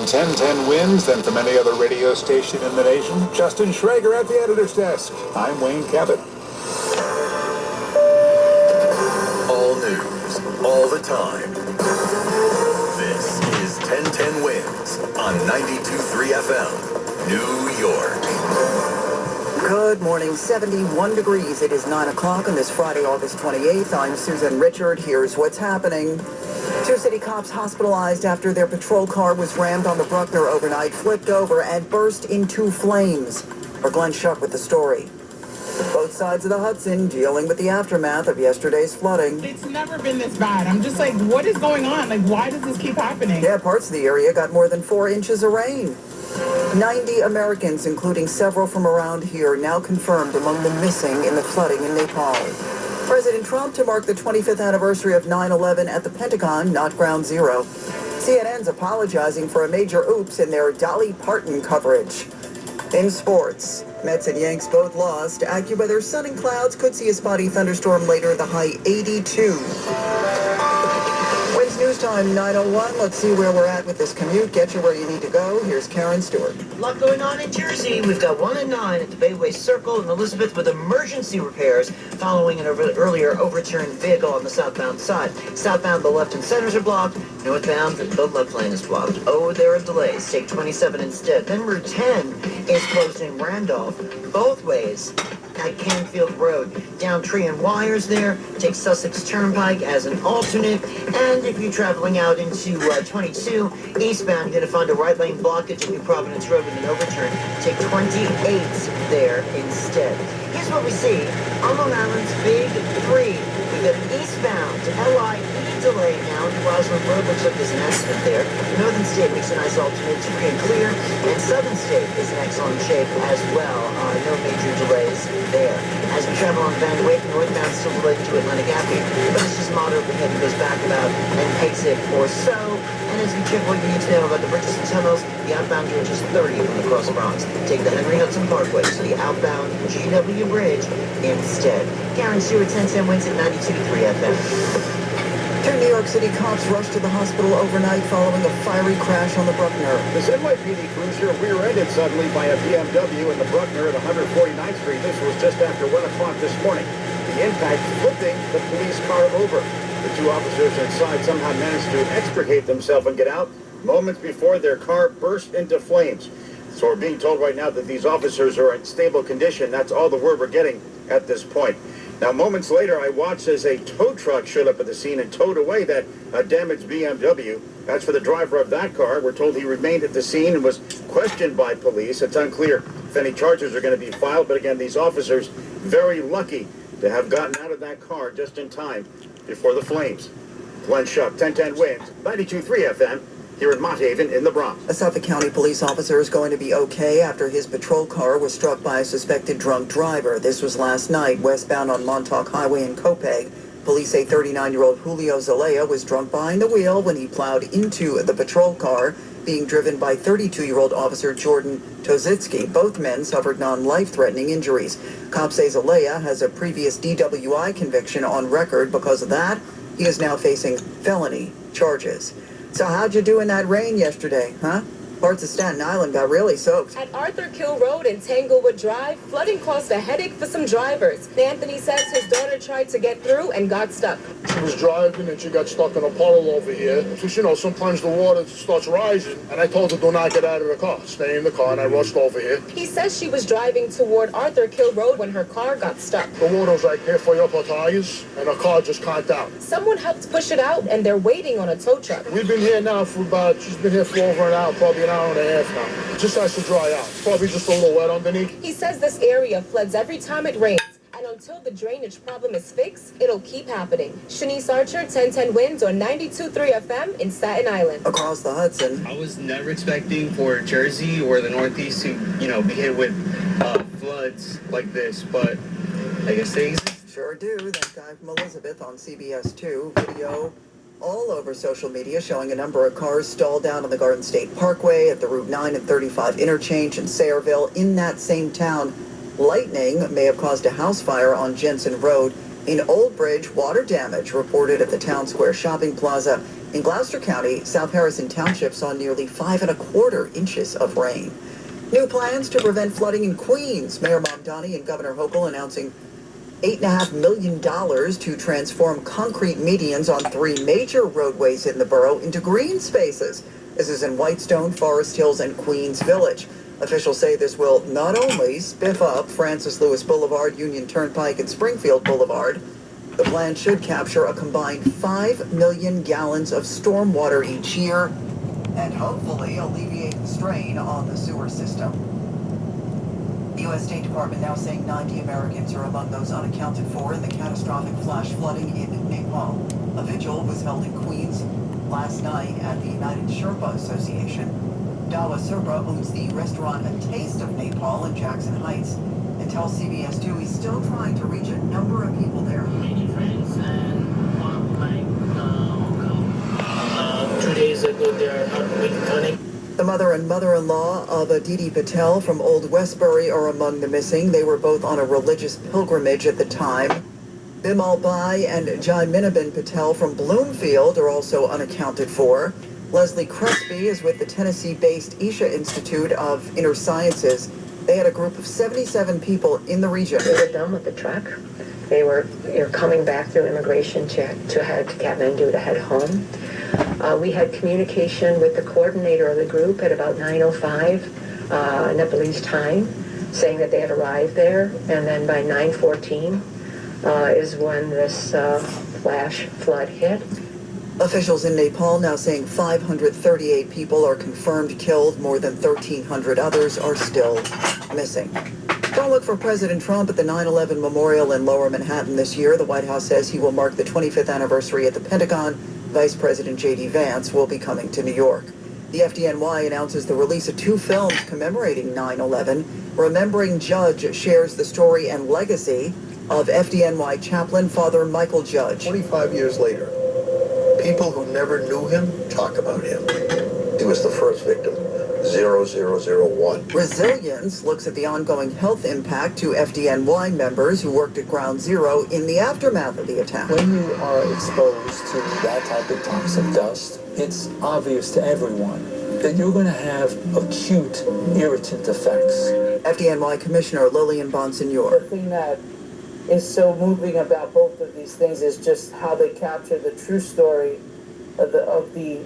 1010 wins than from any other radio station in the nation. Justin Schrager at the editor's desk. I'm Wayne Cabot. All news, all the time. This is 1010 Wins on 92.3 FM, New York. Good morning, 71 degrees. It is 9 o'clock on this Friday, August 28th. I'm Susan Richard. Here's what's happening. 2 city cops hospitalized after their patrol car was rammed on the Bruckner overnight, flipped over, and burst into flames. Our Glenn Schuck with the story. Both sides of the Hudson dealing with the aftermath of yesterday's flooding. It's never been this bad. I'm just like, what is going on? Like, why does this keep happening? Yeah, parts of the area got more than 4 inches of rain. 90 Americans, including several from around here, now confirmed among the missing in the flooding in Nepal. President Trump to mark the 25th anniversary of 9/11 at the Pentagon, not Ground Zero. CNN's apologizing for a major oops in their Dolly Parton coverage. In sports, Mets and Yanks both lost. AccuWeather, sun and clouds, could see a spotty thunderstorm later, the high 82. Wins News Time 9:01. Let's see where we're at with this commute. Get you where you need to go. Here's Karen Stewart. A lot going on in Jersey. We've got 1 and 9 at the Bayway Circle in Elizabeth with emergency repairs following an earlier overturned vehicle on the southbound side. Southbound, the left and centers are blocked. Northbound, the left lane is blocked. Oh, there are delays. Take 27 instead. Then Route 10 is closed in Randolph both ways at Canfield Road. Down tree and wires there. Take Sussex Turnpike as an alternate. And if you're traveling out into 22 eastbound, you're going to find a right lane blockage at New Providence Road with an overturn. Take 28 there instead. Here's what we see on Long Island's Big 3. We've got eastbound LIE delay now. Roslyn Road looks like there's an accident there. Northern State makes a nice alternate, free and clear. And Southern State is in excellent shape as well. No major delays there. As we travel on Van Wyck, northbound still delayed to Atlantic Avenue, but it's just moderately heavy, goes back about and takes it or so. And as we check what you need to know about the bridges and tunnels, the outbound gauge is 30 from the Cross Bronx. Take the Henry Hudson Parkway to the outbound GW Bridge instead. Karen Stewart, 1010 Wins at 92.3 FM. 2 New York City cops rushed to the hospital overnight following a fiery crash on the Bruckner. This NYPD cruiser rear-ended suddenly by a BMW in the Bruckner at 149th Street. This was just after 1 o'clock this morning. The impact flipping the police car over. The 2 officers inside somehow managed to extricate themselves and get out moments before their car burst into flames. So we're being told right now that these officers are in stable condition. That's all the word we're getting at this point. Now, moments later, I watched as a tow truck showed up at the scene and towed away that damaged BMW. As for the driver of that car, we're told he remained at the scene and was questioned by police. It's unclear if any charges are going to be filed, but again, these officers very lucky to have gotten out of that car just in time before the flames. Glenn Schuck, 1010 Wins, 92.3 FM. Here in Mott Haven in the Bronx. A Suffolk County police officer is going to be okay after his patrol car was struck by a suspected drunk driver. This was last night, westbound on Montauk Highway in Copiague. Police say 39-year-old Julio Zelaya was drunk behind the wheel when he plowed into the patrol car being driven by 32-year-old officer Jordan Tozitsky. Both men suffered non-life-threatening injuries. Cops say Zelaya has a previous DWI conviction on record. Because of that, he is now facing felony charges. So how'd you do in that rain yesterday, huh? Parts of Staten Island got really soaked. At Arthur Kill Road and Tanglewood Drive, flooding caused a headache for some drivers. Anthony says his daughter tried to get through and got stuck. She was driving and she got stuck in a puddle over here. Because, you know, sometimes the water starts rising. And I told her, do not get out of the car. Stay in the car, and I rushed over here. He says she was driving toward Arthur Kill Road when her car got stuck. The water was like halfway up her tires, and her car just conked out. Someone helped push it out, and they're waiting on a tow truck. We've been here now for she's been here for over an hour, probably an hour and a half now. It just has to dry out. Probably just a little wet underneath. He says this area floods every time it rains. And until the drainage problem is fixed, it'll keep happening. Shanice Archer, 1010 Wins on 92.3 FM in Staten Island. Across the Hudson. I was never expecting for Jersey or the Northeast to, be hit with floods like this, but I guess they exist. Sure do. That guy from Elizabeth on CBS 2. Video all over social media showing a number of cars stalled down on the Garden State Parkway at the Route 9 and 35 interchange in Sayreville in that same town. Lightning may have caused a house fire on Jensen Road. In Old Bridge, water damage reported at the Town Square Shopping Plaza In Gloucester County, South Harrison Township saw nearly 5¼ inches of rain. New plans to prevent flooding in Queens. Mayor Mamdani and Governor Hochul announcing $8.5 million to transform concrete medians on 3 major roadways in the borough into green spaces. This is in Whitestone, Forest Hills, and Queens Village. Officials say this will not only spiff up Francis Lewis Boulevard, Union Turnpike, and Springfield Boulevard. The plan should capture a combined 5 million gallons of stormwater each year and hopefully alleviate the strain on the sewer system. The U.S. State Department now saying 90 Americans are among those unaccounted for in the catastrophic flash flooding in Nepal. A vigil was held in Queens last night at the United Sherpa Association. Dawa Sherpa owns the restaurant A Taste of Nepal in Jackson Heights and tells CBS 2 he's still trying to reach a number of people there. Many friends and one of my uncle. 2 days ago they are not returning. The mother and mother-in-law of Aditi Patel from Old Westbury are among the missing. They were both on a religious pilgrimage at the time. Bimal Bai and Jai Minabin Patel from Bloomfield are also unaccounted for. Leslie Crespi is with the Tennessee-based Isha Institute of Inner Sciences. They had a group of 77 people in the region. They were done with the truck. They were coming back through immigration to head to Kathmandu to head home. We had communication with the coordinator of the group at about 9:05 Nepalese time, saying that they had arrived there, and then by 9:14 is when this flash flood hit. Officials in Nepal now saying 538 people are confirmed killed. More than 1,300 others are still missing. Don't look for President Trump at the 9/11 memorial in Lower Manhattan this year. The White House says he will mark the 25th anniversary at the Pentagon. Vice President J.D. Vance will be coming to New York. The FDNY announces the release of 2 films commemorating 9/11. Remembering Judge shares the story and legacy of FDNY chaplain Father Michael Judge. 25 years later, people who never knew him talk about him. He was the first victim, 0001. Resilience looks at the ongoing health impact to FDNY members who worked at Ground Zero in the aftermath of the attack. When you are exposed to that type of toxic dust, it's obvious to everyone that you're going to have acute irritant effects. FDNY Commissioner Lillian Bonsignor. The thing that is so moving about both of these things is just how they capture the true story of the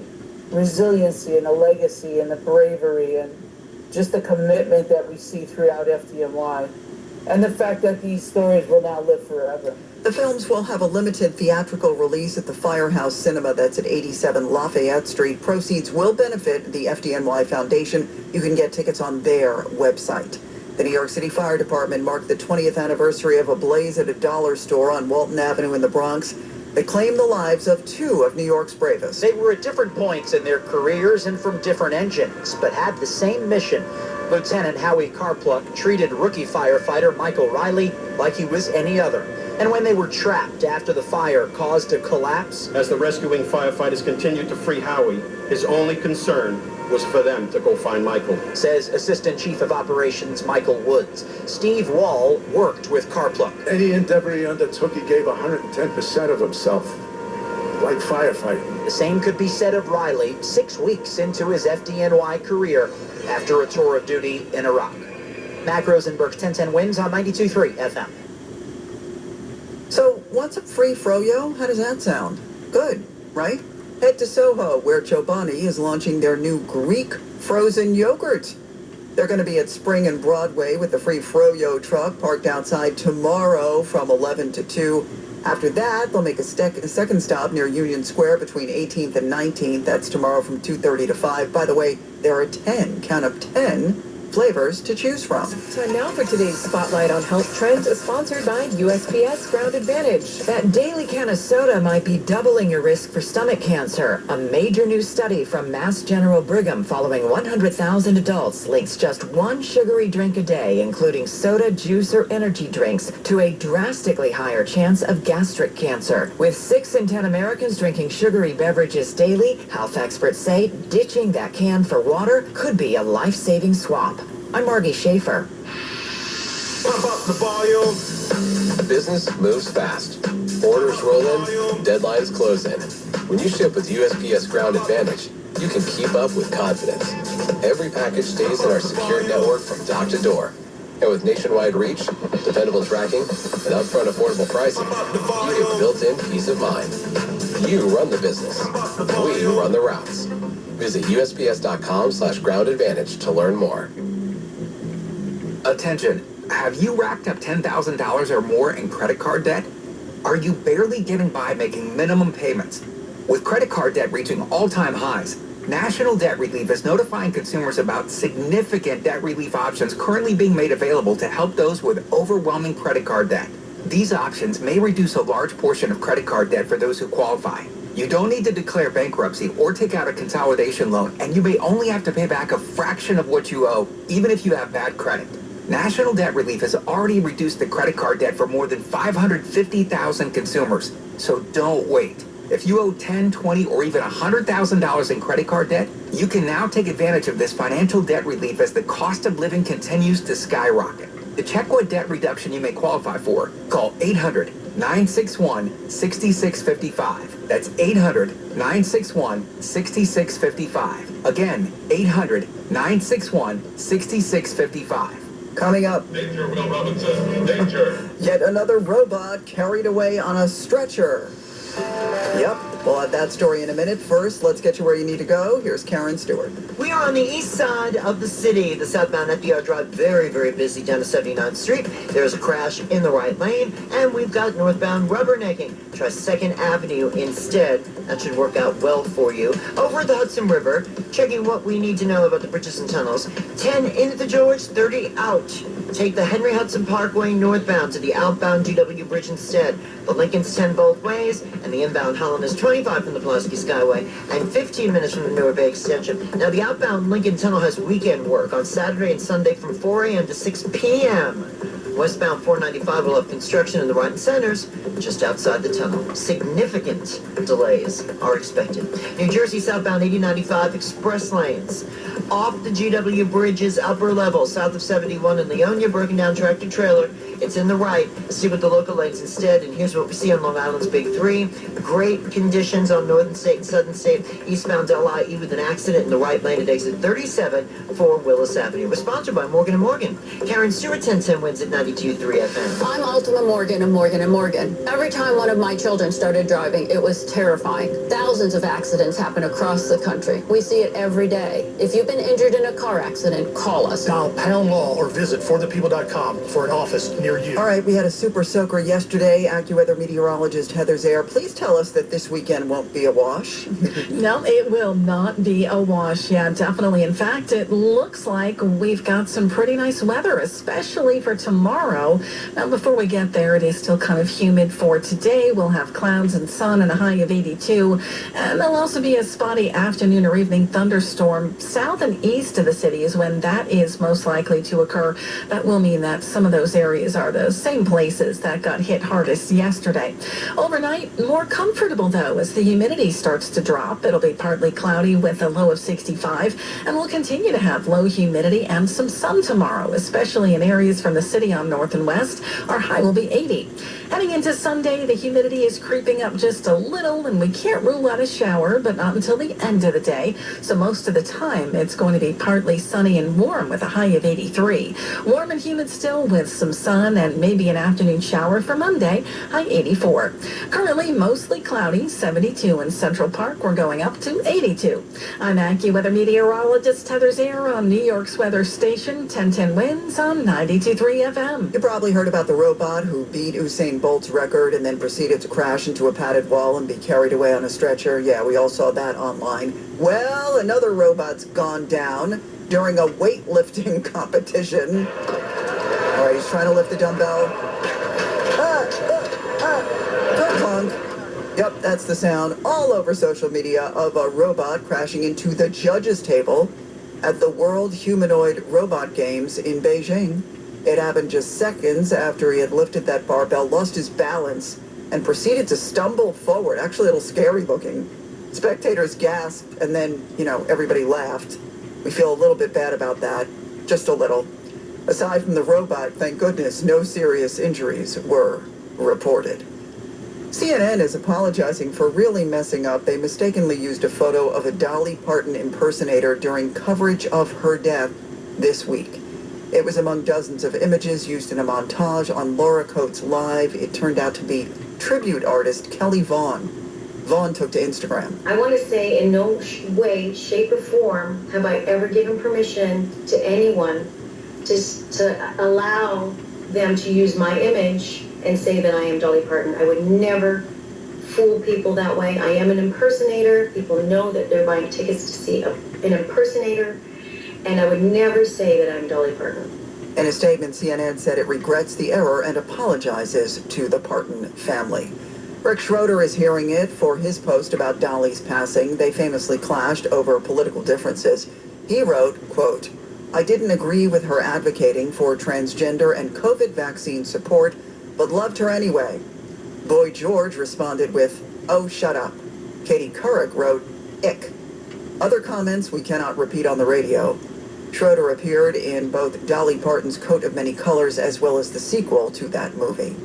resiliency and the legacy and the bravery and just the commitment that we see throughout FDNY, and the fact that these stories will now live forever. The films will have a limited theatrical release at the Firehouse Cinema that's at 87 Lafayette Street. Proceeds will benefit the FDNY Foundation. You can get tickets on their website. The New York City Fire Department marked the 20th anniversary of a blaze at a dollar store on Walton Avenue in the Bronx that claimed the lives of 2 of New York's bravest. They were at different points in their careers and from different engines, but had the same mission. Lieutenant Howie Carpluck treated rookie firefighter Michael Riley like he was any other. And when they were trapped after the fire caused a collapse, as the rescuing firefighters continued to free Howie, his only concern was for them to go find Michael. Says Assistant Chief of Operations Michael Woods. Steve Wall worked with Carpluck. Any endeavor he undertook, he gave 110% of himself, like firefighting. The same could be said of Riley 6 weeks into his FDNY career after a tour of duty in Iraq. Mac Rosenberg, 1010 Wins on 92.3 FM. So, what's a free froyo? How does that sound? Good, right? Head to Soho, where Chobani is launching their new Greek frozen yogurt. They're going to be at Spring and Broadway with the free froyo truck parked outside tomorrow from 11 to 2. After that, they'll make a second stop near Union Square between 18th and 19th. That's tomorrow from 2:30 to 5. By the way, there are 10, count up 10, flavors to choose from. Time now for today's Spotlight on Health Trends, sponsored by USPS Ground Advantage. That daily can of soda might be doubling your risk for stomach cancer. A major new study from Mass General Brigham following 100,000 adults links just 1 sugary drink a day, including soda, juice, or energy drinks, to a drastically higher chance of gastric cancer. With 6 in 10 Americans drinking sugary beverages daily, health experts say ditching that can for water could be a life-saving swap. I'm Margie Schaefer. Pump up the volume. Business moves fast. Orders roll in, deadlines close in. When you ship with USPS Ground Advantage, you can keep up with confidence. Every package stays in our secure network from dock to door. And with nationwide reach, dependable tracking, and upfront affordable pricing, you get built-in peace of mind. You run the business. We run the routes. Visit USPS.com/Ground Advantage to learn more. Attention, have you racked up $10,000 or more in credit card debt? Are you barely getting by making minimum payments? With credit card debt reaching all-time highs, National Debt Relief is notifying consumers about significant debt relief options currently being made available to help those with overwhelming credit card debt. These options may reduce a large portion of credit card debt for those who qualify. You don't need to declare bankruptcy or take out a consolidation loan, and you may only have to pay back a fraction of what you owe, even if you have bad credit. National Debt Relief has already reduced the credit card debt for more than 550,000 consumers, so don't wait. If you owe $10, $20, or even $100,000 in credit card debt, you can now take advantage of this financial debt relief as the cost of living continues to skyrocket. To check what debt reduction you may qualify for, call 800-961-6655. That's 800-961-6655. Again, 800-961-6655. Coming up, Danger, Will Robinson. Danger. yet another robot carried away on a stretcher. Yep, we'll have that story in a minute. First, let's get you where you need to go. Here's Karen Stewart. We are on the east side of the city. The southbound FDR Drive, very, very busy down to 79th Street. There's a crash in the right lane, and we've got northbound rubbernecking. Try 2nd Avenue instead. That should work out well for you. Over at the Hudson River, checking what we need to know about the bridges and tunnels. 10 into the George, 30 out. Take the Henry Hudson Parkway northbound to the outbound GW Bridge instead. The Lincoln's 10 both ways, and the inbound Holland is 25 from the Pulaski Skyway and 15 minutes from the Newark Bay Extension. Now, the outbound Lincoln Tunnel has weekend work on Saturday and Sunday from 4 a.m. to 6 p.m. Westbound 495 will have construction in the right centers just outside the tunnel. Significant delays are expected. New Jersey southbound 8095 express lanes. Off the GW Bridge's upper level, south of 71 in Leonia, broken down tractor trailer. It's in the right. See what the local lanes instead. And here's what we see on Long Island's Big Three. Great conditions on Northern State and Southern State. Eastbound LIE with an accident in the right lane at exit 37 for Willis Avenue. We're sponsored by Morgan & Morgan. Karen Stewart, 1010 wins at 92.3 FM. I'm Ultima Morgan of Morgan & Morgan. Every time one of my children started driving, it was terrifying. Thousands of accidents happen across the country. We see it every day. If you've been injured in a car accident, call us. Dial Pound Law or visit forthepeople.com for an office near you. All right, we had a super soaker yesterday. AccuWeather meteorologist Heather Zayer, please tell us that this weekend won't be a wash. No, it will not be a wash. Yeah, definitely. In fact, it looks like we've got some pretty nice weather, especially for tomorrow. Now, before we get there, it is still kind of humid for today. We'll have clouds and sun and a high of 82. And there'll also be a spotty afternoon or evening thunderstorm south and east of the city is when that is most likely to occur. That will mean that some of those areas are the same places that got hit hardest yesterday. Overnight, more comfortable though as the humidity starts to drop. It'll be partly cloudy with a low of 65, and we'll continue to have low humidity and some sun tomorrow, especially in areas from the city on north and west. Our high will be 80. Heading into Sunday, the humidity is creeping up just a little, and we can't rule out a shower, but not until the end of the day. So most of the time, it's going to be partly sunny and warm with a high of 83. Warm and humid still with some sun and maybe an afternoon shower for Monday, high 84. Currently, mostly cloudy, 72 in Central Park. We're going up to 82. I'm AccuWeather meteorologist Heather Zayer on New York's weather station, 1010 Winds on 92.3 FM. You probably heard about the robot who beat Usain Bolt's record and then proceeded to crash into a padded wall and be carried away on a stretcher. Yeah, we all saw that online. Well, another robot's gone down during a weightlifting competition. All right, he's trying to lift the dumbbell. Clunk. Yep, that's the sound all over social media of a robot crashing into the judges' table at the World Humanoid Robot Games in Beijing. It happened just seconds after he had lifted that barbell, lost his balance, and proceeded to stumble forward. Actually, a little scary looking. Spectators gasped, and then, everybody laughed. We feel a little bit bad about that. Just a little. Aside from the robot, thank goodness, no serious injuries were reported. CNN is apologizing for really messing up. They mistakenly used a photo of a Dolly Parton impersonator during coverage of her death this week. It was among dozens of images used in a montage on Laura Coates Live. It turned out to be tribute artist Kelly Vaughn. Vaughn took to Instagram. I want to say in no way, shape, or form have I ever given permission to anyone to allow them to use my image and say that I am Dolly Parton. I would never fool people that way. I am an impersonator. People know that they're buying tickets to see an impersonator, and I would never say that I'm Dolly Parton. In a statement, CNN said it regrets the error and apologizes to the Parton family. Rick Schroeder is hearing it for his post about Dolly's passing. They famously clashed over political differences. He wrote, quote, "I didn't agree with her advocating for transgender and COVID vaccine support, but loved her anyway." Boy George responded with, "Oh, shut up." Katie Couric wrote, "Ick." Other comments we cannot repeat on the radio. Schroeder appeared in both Dolly Parton's Coat of Many Colors as well as the sequel to that movie.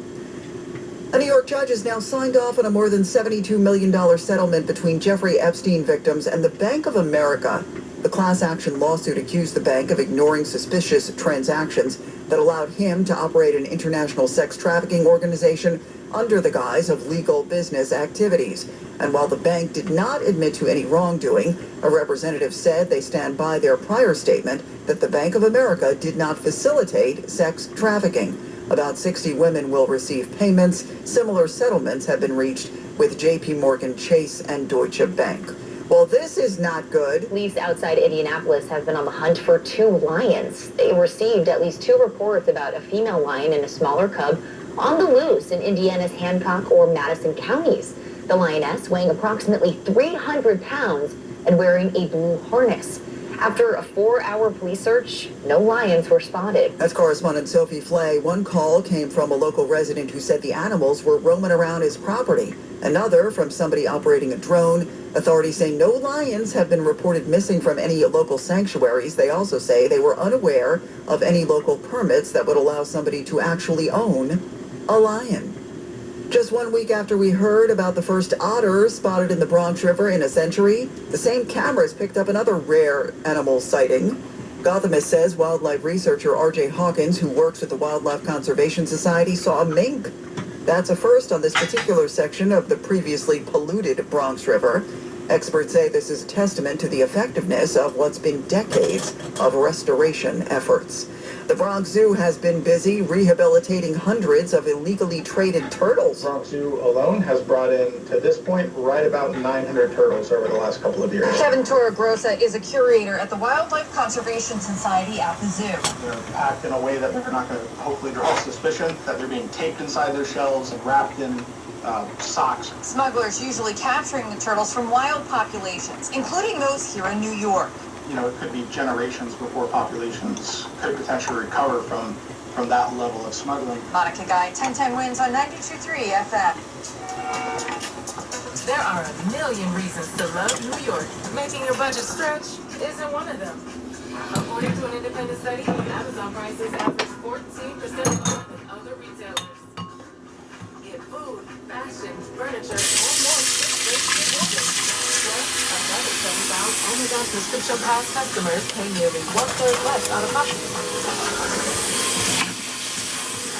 A New York judge has now signed off on a more than $72 million settlement between Jeffrey Epstein victims and the Bank of America. The class action lawsuit accused the bank of ignoring suspicious transactions that allowed him to operate an international sex trafficking organization under the guise of legal business activities. And while the bank did not admit to any wrongdoing, a representative said they stand by their prior statement that the Bank of America did not facilitate sex trafficking. About 60 women will receive payments. Similar settlements have been reached with J.P. Morgan Chase and Deutsche Bank. Well, this is not good. Police outside Indianapolis have been on the hunt for 2 lions. They received at least 2 reports about a female lion and a smaller cub on the loose in Indiana's Hancock or Madison counties. The lioness weighing approximately 300 pounds and wearing a blue harness. After a 4-hour police search, no lions were spotted. That's correspondent Sophie Flay. One call came from a local resident who said the animals were roaming around his property. Another from somebody operating a drone. Authorities say no lions have been reported missing from any local sanctuaries. They also say they were unaware of any local permits that would allow somebody to actually own a lion. Just 1 week after we heard about the first otter spotted in the Bronx River in a century, the same cameras picked up another rare animal sighting. Gothamist says wildlife researcher R.J. Hawkins, who works with the Wildlife Conservation Society, saw a mink. That's a first on this particular section of the previously polluted Bronx River. Experts say this is a testament to the effectiveness of what's been decades of restoration efforts. The Bronx Zoo has been busy rehabilitating hundreds of illegally traded turtles. Bronx Zoo alone has brought in, to this point, right about 900 turtles over the last couple of years. Kevin Torregrossa is a curator at the Wildlife Conservation Society at the zoo. They're packed in a way that they're not going to hopefully draw suspicion, that they're being taped inside their shells and wrapped in socks. Smugglers usually capturing the turtles from wild populations, including those here in New York. You know, it could be generations before populations could potentially recover from that level of smuggling. Monica Guy, 1010 wins on 92.3 FM. There are a million reasons to love New York. Making your budget stretch isn't one of them. According to an independent study, Amazon prices average 14% lower than other retailers. Get food, fashion, furniture, and more shipped another 7,000 Amazon subscription pass customers pay nearly 1/3 less out of pocket.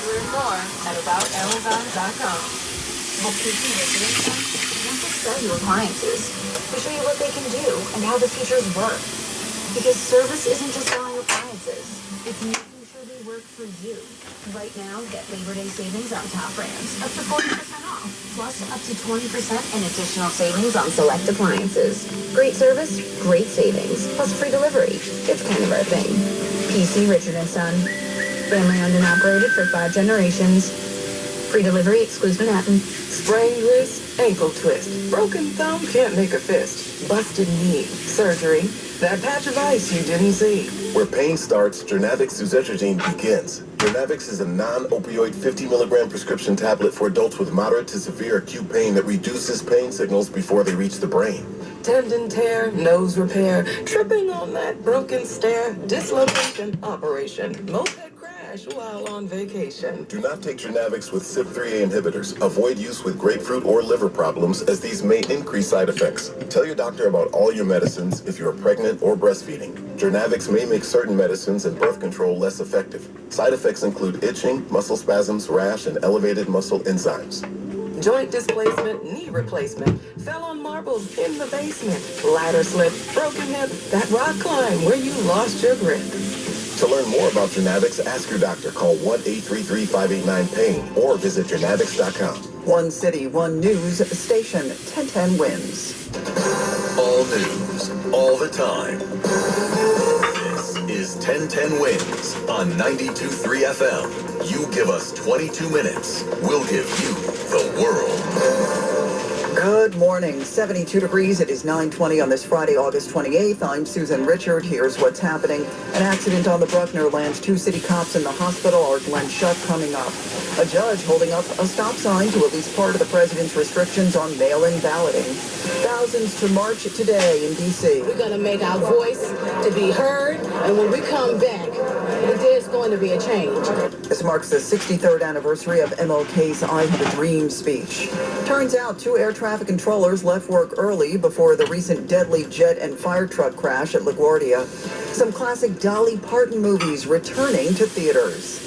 Learn more at aboutamazon.com. Want to sell you appliances? We show you what they can do and how the features work. Because service isn't just selling appliances. It's making sure they work for you. Right now, get Labor Day savings on top brands, up to 40% off, plus up to 20% in additional savings on select appliances. Great service, great savings, plus free delivery. It's kind of our thing. PC Richard & Son. Family owned and operated for 5 generations. Free delivery, exclusive Manhattan. Sprained wrist, ankle twist. Broken thumb, can't make a fist. Busted knee, surgery. That patch of ice you didn't see. Where pain starts, Jernavix suzetrigine begins. Jernavix is a non-opioid 50 milligram prescription tablet for adults with moderate to severe acute pain that reduces pain signals before they reach the brain. tendon tear, nose repair, tripping on that broken stair, dislocation, operation, moped crash while on vacation. Do not take Genavix with CYP3A inhibitors. Avoid use with grapefruit or liver problems, as these may increase side effects. Tell your doctor about all your medicines if you are pregnant or breastfeeding. Genavix may make certain medicines and birth control less effective. Side effects include itching, muscle spasms, rash, and elevated muscle enzymes. Joint displacement, knee replacement, fell on marbles in the basement, ladder slip, broken hip, that rock climb where you lost your grip. To learn more about Genavix, ask your doctor. Call 1-833-589-PAIN or visit genavix.com. One city, one news station, 1010 wins. All news, all the time. This is 1010 Wins on 92.3 FM. You give us 22 minutes, we'll give you the world. Good morning. 72 degrees. It is 9:20 on this Friday, August 28th. I'm Susan Richard. Here's what's happening. An accident on the Bruckner lands 2 city cops in the hospital. Our Glenn Shuck coming up. A judge holding up a stop sign to at least part of the president's restrictions on mail-in balloting. Thousands to march today in D.C. We're going to make our voice to be heard, and when we come back, there's going to be a change. This marks the 63rd anniversary of MLK's I Have a Dream speech. Turns out 2 air traffic controllers left work early before the recent deadly jet and fire truck crash at LaGuardia. Some classic Dolly Parton movies returning to theaters.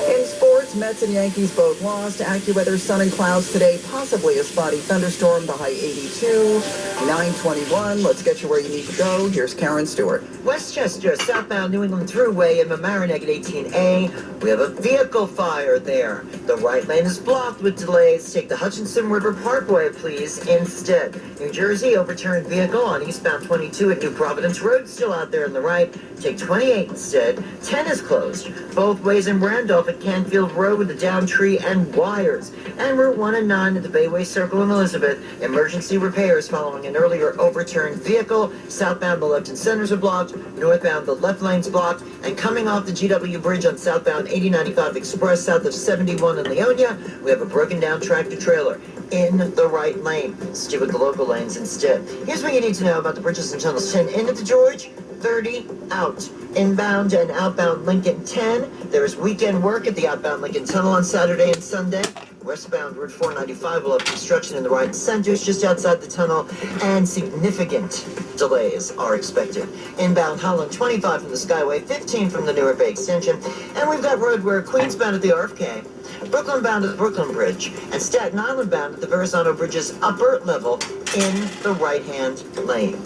In sports, Mets and Yankees both lost. AccuWeather, sun and clouds today, possibly a spotty thunderstorm, the high 82. 9:21. Let's get you where you need to go. Here's Karen Stewart. Westchester, southbound New England Thruway in Mamaroneck at 18A. We have a vehicle fire there. The right lane is blocked with delays. Take the Hutchinson River Parkway, please, instead. New Jersey, overturned vehicle on eastbound 22 at New Providence Road, still out there on the right. Take 28 instead. 10 is closed. Both ways in Randolph at Canfield Road with a downed tree and wires. And Route 1 and 9 at the Bayway Circle in Elizabeth. Emergency repairs following an earlier overturned vehicle. Southbound, the left and centers are blocked. Northbound, the left lane's blocked. And coming off the GW Bridge on southbound 8095 Express south of 71 in Leonia, we have a broken down tractor trailer in the right lane. Stick with the local lanes instead. Here's what you need to know about the bridges and tunnels. 10 in at the George, 30 out. Inbound and outbound Lincoln 10. There is weekend work at the outbound Lincoln Tunnel on Saturday and Sunday. Westbound Route 495 will have construction in the right centers just outside the tunnel, and significant delays are expected. Inbound Holland 25 from the Skyway, 15 from the Newark Bay Extension, and we've got road work Queensbound at the RFK, Brooklyn bound at the Brooklyn Bridge, and Staten Island bound at the Verrazano Bridge's upper level in the right-hand lane.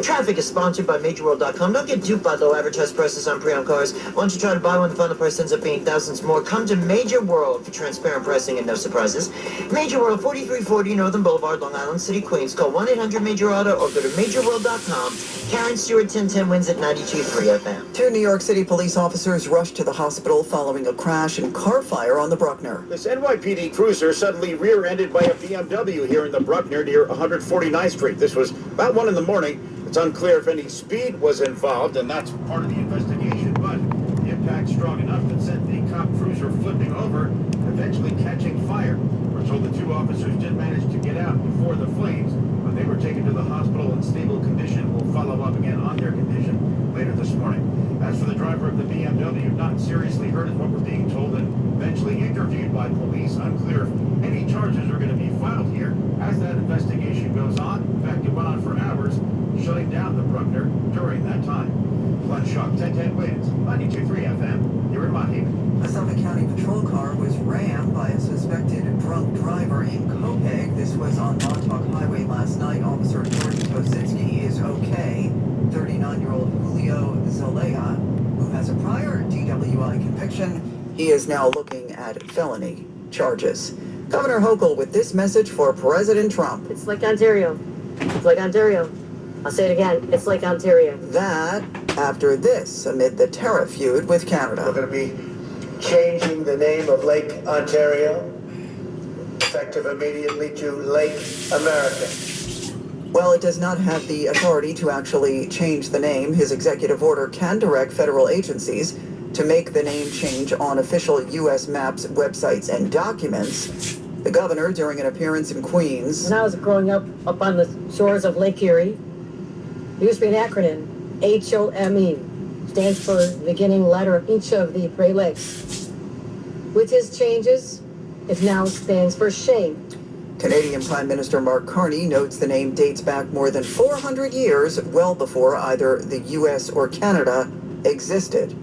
Traffic is sponsored by MajorWorld.com. Don't get duped by low advertised prices on pre-owned cars. Why don't you try to buy one, the final price ends up being thousands more. Come to Major World for transparent pricing and no surprises. Major World, 4340 Northern Boulevard, Long Island City, Queens. Call 1-800-MAJOR-AUTO or go to MajorWorld.com. Karen Stewart, 1010 wins at 92.3 FM. 2 New York City police officers rushed to the hospital following a crash and car fire on the Bruckner. This NYPD cruiser suddenly rear-ended by a BMW here in the Bruckner near 149th Street. This was about 1 in the morning. It's unclear if any speed was involved, and that's part of the investigation, but the impact strong enough that sent the cop cruiser flipping over, eventually catching fire. We're told the 2 officers did manage to get out before the flames, but they were taken to the hospital in stable condition. We'll follow up again on their condition later this morning. As for the driver of the BMW, not seriously hurt is what we're being told, and eventually interviewed by police. Unclear if any charges are going to be filed here as that investigation goes on. In fact, it went on for hours, shutting down the Bruckner during that time. Glenn Shuck, 1010 wins, 92.3 FM. You're in Mott Haven. A Suffolk County patrol car was rammed by a suspected drunk driver in Copiague. This was on Montauk Highway last night. Officer Jordan Tosinski is okay. 39-year-old Julio Zelaya, who has a prior DWI conviction, he is now looking at felony charges. Governor Hochul with this message for President Trump. It's like Ontario. It's like Ontario. I'll say it again. It's like Ontario. That after this, amid the tariff feud with Canada. We're going to be changing the name of Lake Ontario, effective immediately to Lake America. Well, it does not have the authority to actually change the name. His executive order can direct federal agencies to make the name change on official U.S. maps, websites, and documents. The governor, during an appearance in Queens. When I was growing up on the shores of Lake Erie, there used to be an acronym, HOME, stands for the beginning letter of each of the Great Lakes. With his changes, it now stands for shame. Canadian Prime Minister Mark Carney notes the name dates back more than 400 years, well before either the U.S. or Canada existed.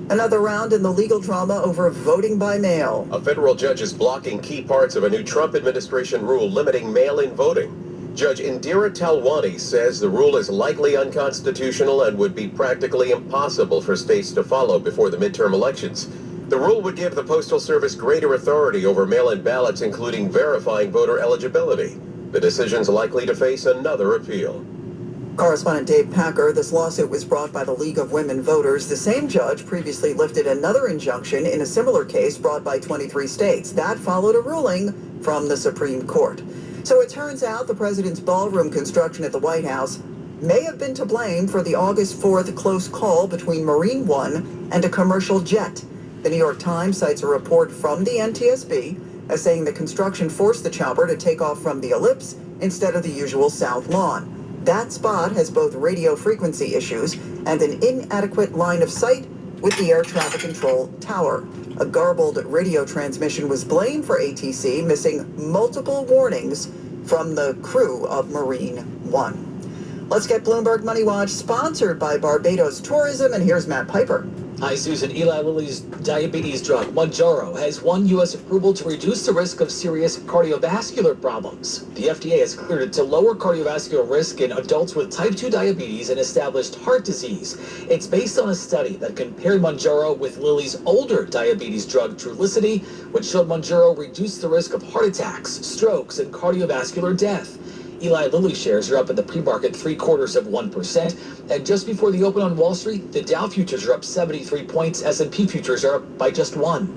Another round in the legal drama over voting by mail. A federal judge is blocking key parts of a new Trump administration rule limiting mail-in voting. Judge Indira Talwani says the rule is likely unconstitutional and would be practically impossible for states to follow before the midterm elections. The rule would give the Postal Service greater authority over mail-in ballots, including verifying voter eligibility. The decision's likely to face another appeal. Correspondent Dave Packer, this lawsuit was brought by the League of Women Voters. The same judge previously lifted another injunction in a similar case brought by 23 states. That followed a ruling from the Supreme Court. So it turns out the president's ballroom construction at the White House may have been to blame for the August 4th close call between Marine One and a commercial jet. The New York Times cites a report from the NTSB as saying the construction forced the chopper to take off from the ellipse instead of the usual south lawn. That spot has both radio frequency issues and an inadequate line of sight with the air traffic control tower. A garbled radio transmission was blamed for ATC missing multiple warnings from the crew of Marine One. Let's get Bloomberg Money Watch, sponsored by Barbados Tourism, and here's Matt Piper. Hi, Susan. Eli Lilly's diabetes drug, Mounjaro, has won U.S. approval to reduce the risk of serious cardiovascular problems. The FDA has cleared it to lower cardiovascular risk in adults with type 2 diabetes and established heart disease. It's based on a study that compared Mounjaro with Lilly's older diabetes drug, Trulicity, which showed Mounjaro reduced the risk of heart attacks, strokes, and cardiovascular death. Eli Lilly shares are up in the pre-market 0.75%, and just before the open on Wall Street, the Dow futures are up 73 points, S&P futures are up by just 1.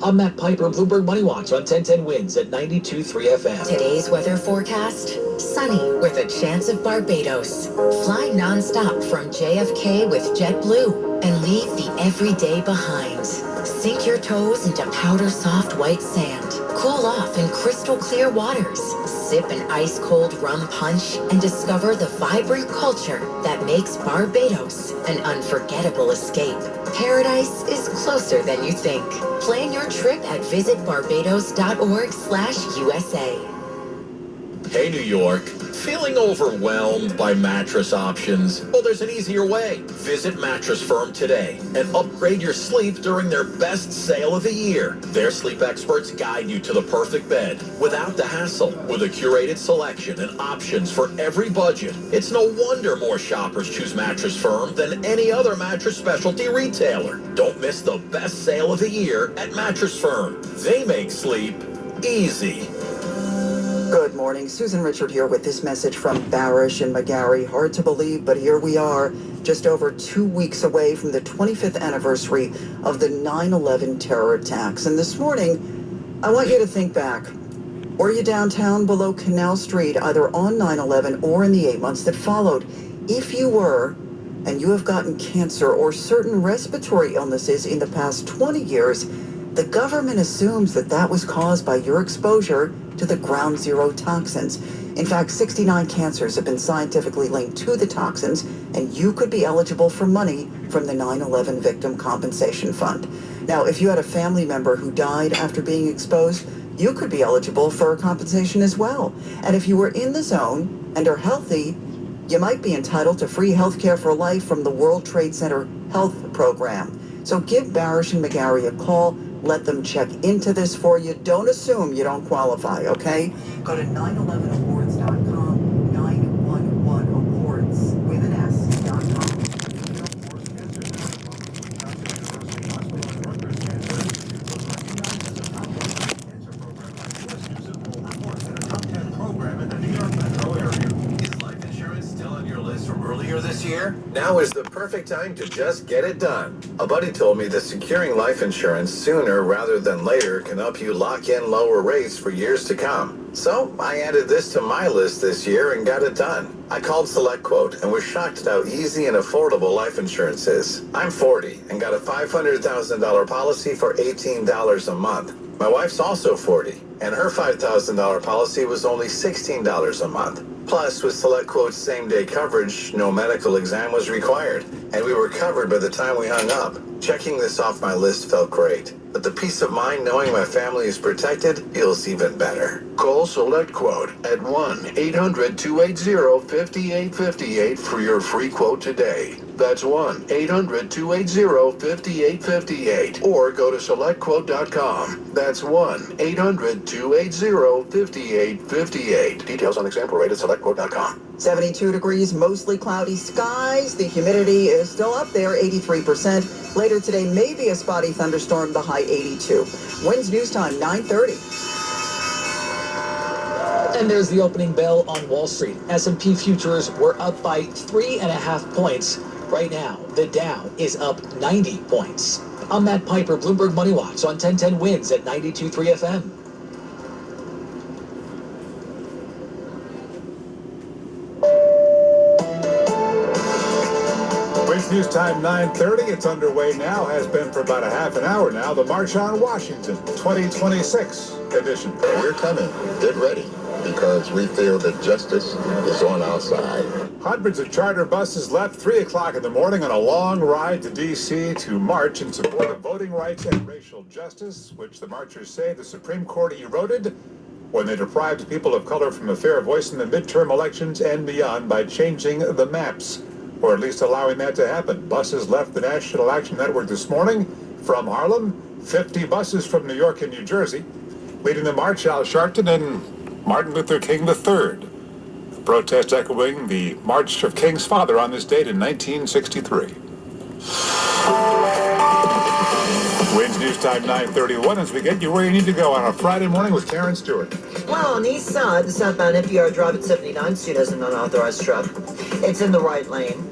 I'm Matt Piper, Bloomberg Money Watch on 1010 Wins at 92.3 FM. Today's weather forecast, sunny with a chance of Barbados. Fly nonstop from JFK with JetBlue and leave the everyday behind. Sink your toes into powder-soft white sand. Cool off in crystal clear waters. Sip an ice-cold rum punch and discover the vibrant culture that makes Barbados an unforgettable escape. Paradise is closer than you think. Plan your trip at visitbarbados.org/USA. Hey, New York. Feeling overwhelmed by mattress options? Well, there's an easier way. Visit Mattress Firm today and upgrade your sleep during their best sale of the year. Their sleep experts guide you to the perfect bed without the hassle, with a curated selection and options for every budget. It's no wonder more shoppers choose Mattress Firm than any other mattress specialty retailer. Don't miss the best sale of the year at Mattress Firm. They make sleep easy. Good morning. Susan Richard here with this message from Barish and McGarry. Hard to believe, but here we are, just over 2 weeks away from the 25th anniversary of the 9/11 terror attacks. And this morning, I want you to think back. Were you downtown below Canal Street, either on 9/11 or in the 8 months that followed? If you were, and you have gotten cancer or certain respiratory illnesses in the past 20 years, the government assumes that that was caused by your exposure to the ground zero toxins. In fact, 69 cancers have been scientifically linked to the toxins, and you could be eligible for money from the 9/11 Victim Compensation Fund. Now, if you had a family member who died after being exposed, you could be eligible for compensation as well. And if you were in the zone and are healthy, you might be entitled to free health care for life from the World Trade Center Health Program. So give Barish and McGarry a call. Let them check into this for you. Don't assume you don't qualify, okay? Go to 911awards.com, 911awards with an S.com. This year, now is the perfect time to just get it done. A buddy told me that securing life insurance sooner rather than later can help you lock in lower rates for years to come. So I added this to my list this year and got it done. I called SelectQuote and was shocked at how easy and affordable life insurance is. I'm 40 and got a $500,000 policy for $18 a month. My wife's also 40. and her $5,000 policy was only $16 a month. Plus, with SelectQuote's same-day coverage, no medical exam was required, and we were covered by the time we hung up. Checking this off my list felt great, but the peace of mind knowing my family is protected feels even better. Call SelectQuote at 1-800-280-5858 for your free quote today. That's 1-800-280-5858. Or go to SelectQuote.com. That's 1-800-280-5858. Details on example rate at SelectQuote.com. 72 degrees, mostly cloudy skies. The humidity is still up there, 83%. Later today, maybe a spotty thunderstorm, the high 82. Winds news time, 9:30. And there's the opening bell on Wall Street. S&P futures were up by 3.5 points. Right now, the Dow is up 90 points. I'm Matt Piper, Bloomberg Money Watch on 1010 Wins at 92.3 FM. Wins News Time 9:30. It's underway now, has been for about a half an hour now. The March on Washington 2026 edition. We're coming. Get ready, because we feel that justice is on our side. Hundreds of charter buses left 3 o'clock in the morning on a long ride to D.C. to march in support of voting rights and racial justice, which the marchers say the Supreme Court eroded when they deprived people of color from a fair voice in the midterm elections and beyond by changing the maps, or at least allowing that to happen. Buses left the National Action Network this morning from Harlem, 50 buses from New York and New Jersey. Leading the march, Al Sharpton and Martin Luther King III. The protest echoing the March of King's father on this date in 1963. Wins News Time 9:31 as we get you where you need to go on a Friday morning with Karen Stewart. Well, on the east side, the southbound NPR Drive at 79 Street has an unauthorized truck. It's in the right lane,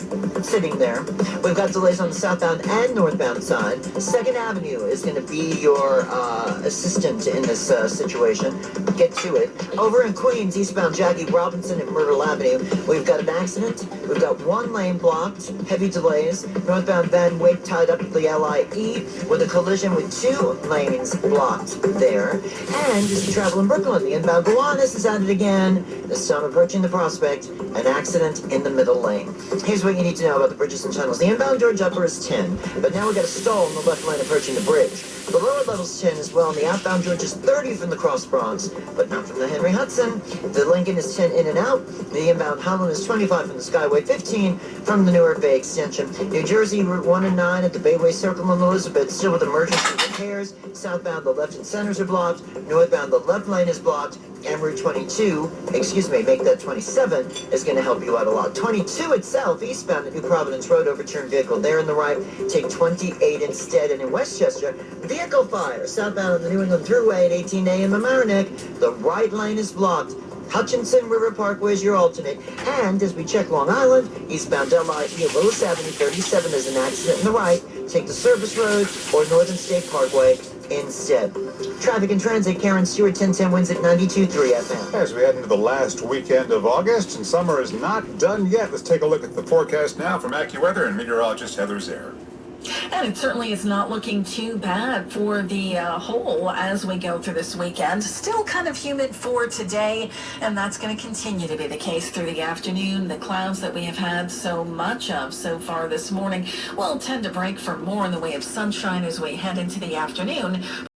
sitting there. We've got delays on the southbound and northbound side. 2nd Avenue is going to be your assistant in this situation. Get to it. Over in Queens, eastbound Jackie Robinson and Myrtle Avenue, we've got an accident. We've got one lane blocked, heavy delays. Northbound Van Wyck tied up at the LIE with a collision with 2 lanes blocked there. And as you travel in Brooklyn, the inbound Gowanus is at it again. This time approaching the Prospect, an accident in the middle lane. Here's what you need to know about the bridges and tunnels. The inbound George Upper is 10, but now we've got a stall in the left lane approaching the bridge. The lower level's 10 as well, and the outbound George is 30 from the Cross Bronx, but not from the Henry Hudson. The Lincoln is 10 in and out. The inbound Holland is 25 from the Skyway, 15 from the Newark Bay Extension. New Jersey, Route 1 and 9 at the Bayway Circle in Elizabeth, still with emergency repairs. Southbound, the left and centers are blocked. Northbound, the left lane is blocked. And Route 22, make that 27, is going to help you out a lot. 22 itself, eastbound at New Providence Road, overturned vehicle there in the right. Take 28 instead. And in Westchester, vehicle fire, southbound on the New England Thruway at 18 a.m. in Mamaroneck. The right lane is blocked. Hutchinson River Parkway is your alternate. And as we check Long Island, eastbound LIE, Willis Avenue 37 is an accident in the right. Take the Service Road or Northern State Parkway instead. Traffic and transit, Karen Stewart, 1010 Wins at 92.3 FM. As we head into the last weekend of August, and summer is not done yet, let's take a look at the forecast now from AccuWeather and meteorologist Heather Zare. And it certainly is not looking too bad for the whole as we go through this weekend. Still kind of humid for today, and that's going to continue to be the case through the afternoon. The clouds that we have had so much of so far this morning will tend to break for more in the way of sunshine as we head into the afternoon.